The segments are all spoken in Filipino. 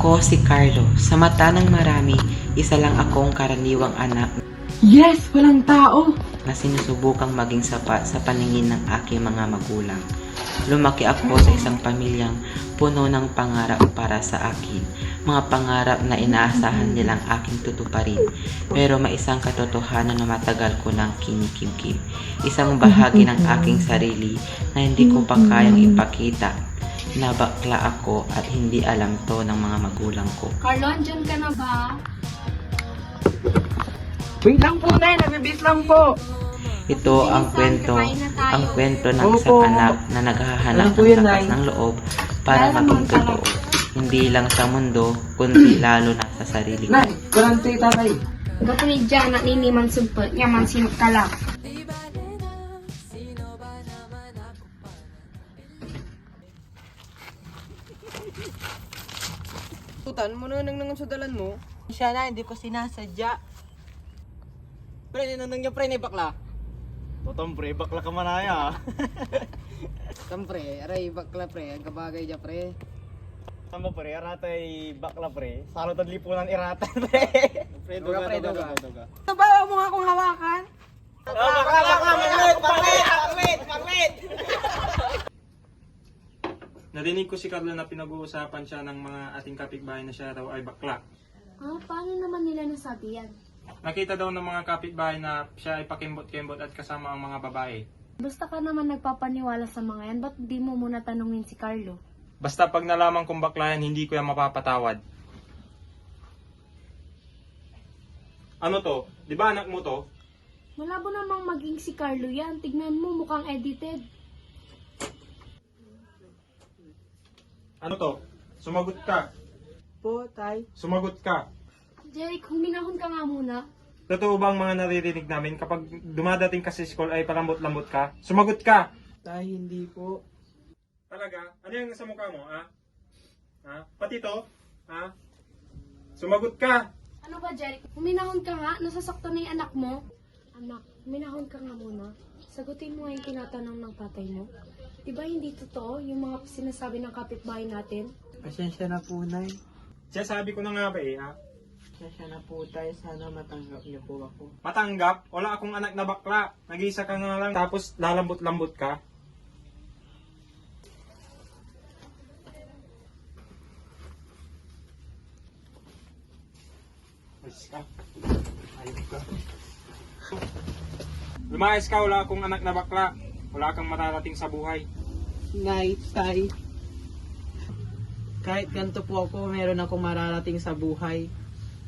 Ako si Carlo. Sa mata ng marami, isa lang akong karaniwang anak Yes! Walang tao! na sinusubukang maging sapat sa paningin ng aking mga magulang. Lumaki ako sa isang pamilyang puno ng pangarap para sa akin. Mga pangarap na inaasahan nilang aking tutuparin. Pero may isang katotohanan na matagal ko nang kinikimkim. Isang bahagi ng aking sarili na hindi ko pa kayang ipakita. Na bakla ako at hindi alam to ng mga magulang ko. Carlo, andyan ka na ba? Wait lang po, Nay! Nabibis lang po! Ito ang kwento, ang kwento ng isang Opo. anak na naghahanap Ano po ng yun, lakas Nay? ng loob para maging totoo. Hindi lang sa mundo, kundi lalo na sa sarili ko. Nay! Walang si tatay! Gato ni Jana nini man sumpot, nyaman sinukala. Tutan mo na nang sa dalan mo. Siya na, hindi ko sinasadya. Pre, ninanong niya pre, ni bakla. Totong pre, bakla ka manaya. Kam pre, aray bakla pre, ang kabagay dya pre. Tama pre, aratay bakla pre. Sarotad lipunan iratan pre. Pre, Duga, pre, duga. Ano ba mo nga akong hawakan? Narinig ko si Carlo na pinag-uusapan siya ng mga ating kapitbahay na siya raw ay bakla. Ah, paano naman nila nasabi yan? Nakita daw ng mga kapitbahay na siya ay pakimbot-kimbot at kasama ang mga babae. Basta ka naman nagpapaniwala sa mga yan, ba't di mo muna tanungin si Carlo? Basta pag nalaman kong bakla yan, hindi ko yan mapapatawad. Ano to? Di ba anak mo to? Malabo namang maging si Carlo yan. Tignan mo, mukhang edited. Ano to? Sumagot ka. Po, tay. Sumagot ka. Jeric, huminahon ka nga muna. Totoo ba ang mga naririnig namin kapag dumadating ka sa school ay palambot-lambot ka? Sumagot ka! Tay, hindi po. Talaga? Ano yung nasa mukha mo, ha? Ha? Pati to? Ha? Sumagot ka! Ano ba, Jeric? Huminahon ka nga. Nasasaktan na yung anak mo. Anak, huminahon ka nga muna. Sagutin mo nga yung tinatanong ng tatay mo. Diba hindi totoo yung mga sinasabi ng kapitbahay natin? Pasensya na po, Nay. Siya sabi ko na nga ba ha? Pasensya na po, tay. Sana matanggap niyo po ako. Matanggap? Wala akong anak na bakla. Nag-iisa ka nga lang tapos lalambot-lambot ka. Ayos ka. Ayos ka. Lumayas ka, wala akong anak na bakla. Wala kang matarating sa buhay. Nay, tay. Kahit ganito po ako, meron akong mararating sa buhay.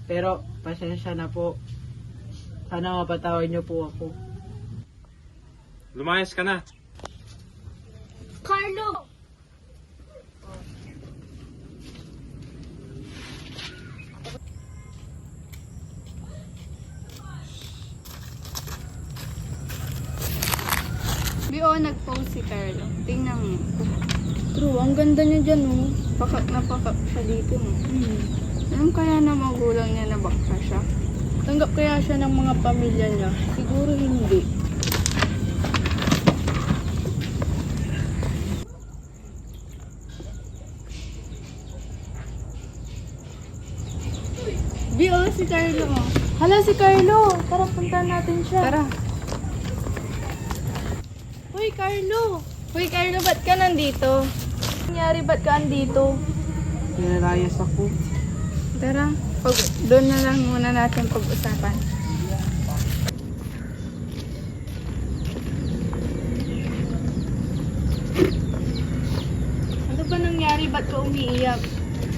Pero, pasensya na po. Sana mapatawad niyo po ako. Lumayas ka na. Carlo! Bio, nag-post si Carlo. Tingnan mo. True, ang ganda niya dyan, oh. Pakak na pakak siya dito, no. Alam kaya na magulang niya na bakla siya? Tanggap kaya siya ng mga pamilya niya? Siguro hindi. Bio, si Carlo, oh. Hala, si Carlo! Tara, puntahan natin siya. Tara. Hoy, Carlo! Uy, Carlo, ba't ka nandito? Nangyari, ba't ka andito? Pinalayas ako. Tara, doon na lang muna natin pag-usapan. Ano ba nangyari? Ba't ka umiiyak?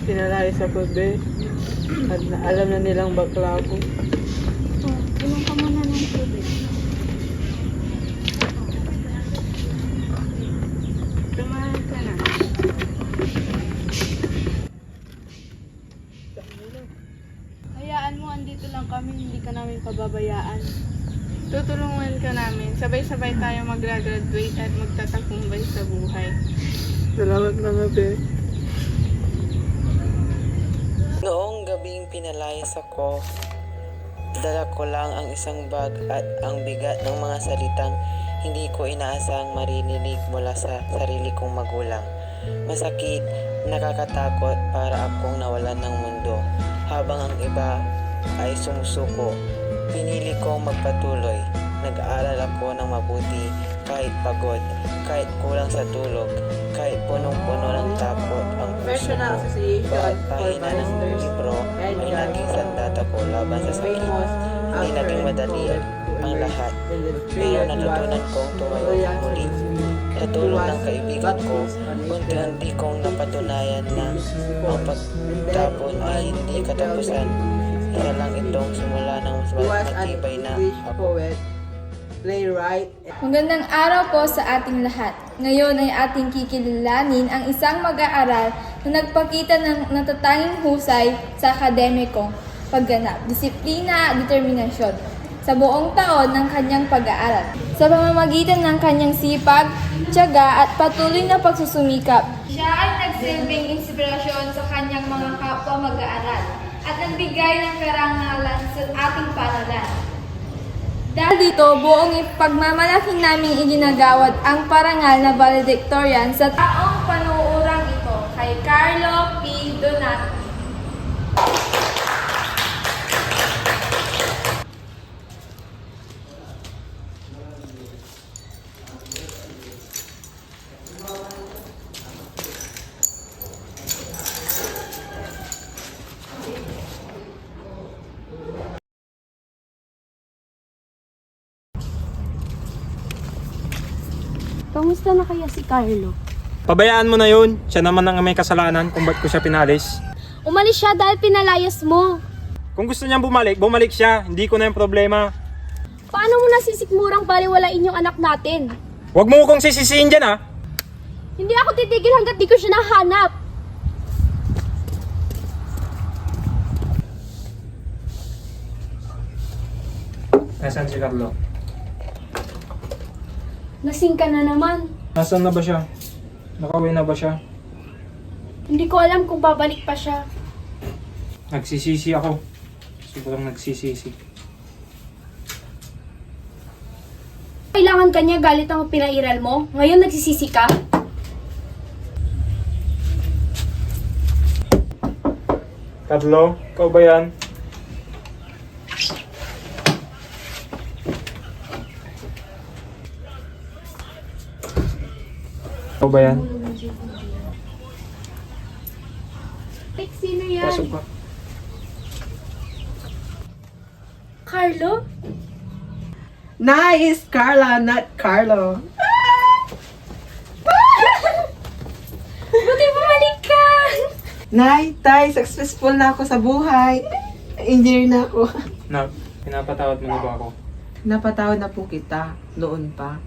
Pinalayas ako, be. At alam na nilang bakla ako. Oh, inom ka muna ng tubig. Tumahan ka na. Hayaan mo, andito lang kami, hindi ka namin pababayaan. Tutulungan ka namin. Sabay-sabay tayo mag-graduate at magtatakumbay sa buhay. Salamat mga be. Noong gabing pinalayas ako, dala ko lang ang isang bag at ang bigat ng mga salitang hindi ko inaasang maririnig mula sa sarili kong magulang. Masakit, nakakatakot para akong nawalan ng mundo. Habang ang iba ay sumusuko, pinili kong magpatuloy. Nag-aaral ako ng mabuti kahit pagod, kahit kulang sa tulog, kahit punong-puno ng takot ang puso Professional ko. Association Bawat for pahina ng Barristers libro ay naging sandata ko laban sa sakit. Hindi naging madali ang lahat, pero natutunan kong tumayo muli. Sa tulong ng kaibigan ko, unti-unti kong napatunayan na ang pagtapon ay hindi katapusan. Isa lang itong simula ng mas He was an matibay na English poet, playwright, Magandang araw po sa ating lahat. Ngayon ay ating kikilalanin ang isang mag-aaral na nagpakita ng natatanging husay sa akademiko, pagganap, disiplina at determinasyon sa buong taon ng kanyang pag-aaral. Sa pamamagitan ng kanyang sipag, tiyaga at patuloy na pagsusumikap, siya ay nagsilbing inspirasyon sa kanyang mga kapwa mag-aaral at nagbigay ng karangalan sa ating paaralan. Dahil dito, buong pagmamalaki namin iginagawad ang parangal na valedictorian sa taong panuurang ito kay Carlo P. Donato. Kamusta na kaya si Carlo? Pabayaan mo na yun. Siya naman ang may kasalanan kung ba't ko siya pinalis. Umalis siya dahil pinalayas mo. Kung gusto niyang bumalik, bumalik siya. Hindi ko na yung problema. Paano mo nasisikmurang baliwalain yung anak natin? Huwag mo kong sisisiin dyan, ha? Hindi ako titigil hanggat di ko siya nahanap. Nasaan si Carlo? Lasing ka na naman. Nasaan na ba siya? Nakauwi na ba siya? Hindi ko alam kung babalik pa siya. Nagsisisi ako. Sigurang nagsisisi. Kailangan kanya galit ang pinairal mo. Ngayon nagsisisi ka? Carlo, ikaw ba yan? Ikaw ba yan? Sino yan? Pasok ka. Carlo? Nice, Carla, not Carlo. Buti bumalik ka! Nay, tay, successful na ako sa buhay. Engineer na ako. Nak, pinapatawad mo na ba ako? Napatawad na po kita noon pa.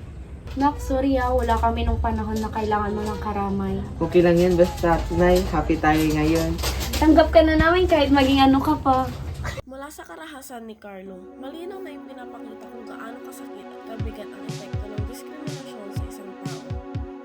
Nak, sorry wala kami nung panahon na kailangan mo ng karamay. Okay lang yan, basta, Nay, happy tayo ngayon. Tanggap ka na namin kahit maging ano ka pa. Mula sa karahasan ni Carlo, malinaw na ipinapakita kung gaano kasakit at kabigat ang epekto ng diskriminasyon sa isang tao.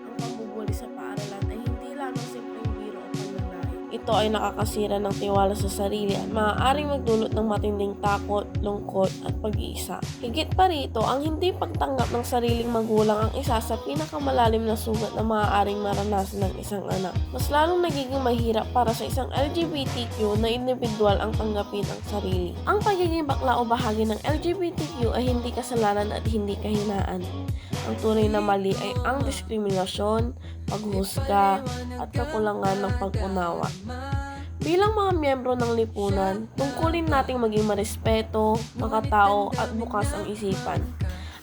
Ang pambubuli sa paaralan ay hindi lamang simpleng biro o panlalait. Ito ay nakakasira ng tiwala sa sarili at maaaring magdulot ng matinding takot, lungkot at pag-iisa. Higit pa rito, ang hindi pagtanggap ng sariling magulang ang isa sa pinakamalalim na sugat na maaaring maranasan ng isang anak. Mas lalong nagiging mahirap para sa isang LGBTQ na individual ang tanggapin ang sarili. Ang pagiging bakla o bahagi ng LGBTQ ay hindi kasalanan at hindi kahinaan. Ang tunay na mali ay ang diskriminasyon, paghusga, at kakulangan ng pag-unawa. Bilang mga miyembro ng lipunan, tungkulin nating maging marespeto, makatao at bukas ang isipan.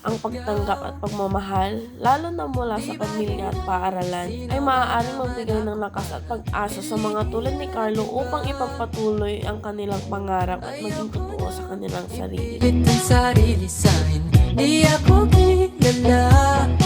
Ang pagtanggap at pagmamahal, lalo na mula sa pamilya at paaralan, ay maaaring magbigay ng lakas at pag-asa sa mga tulad ni Carlo upang ipagpatuloy ang kanilang pangarap at maging totoo sa kanilang sarili. Sarili sa akin, di ako kilala.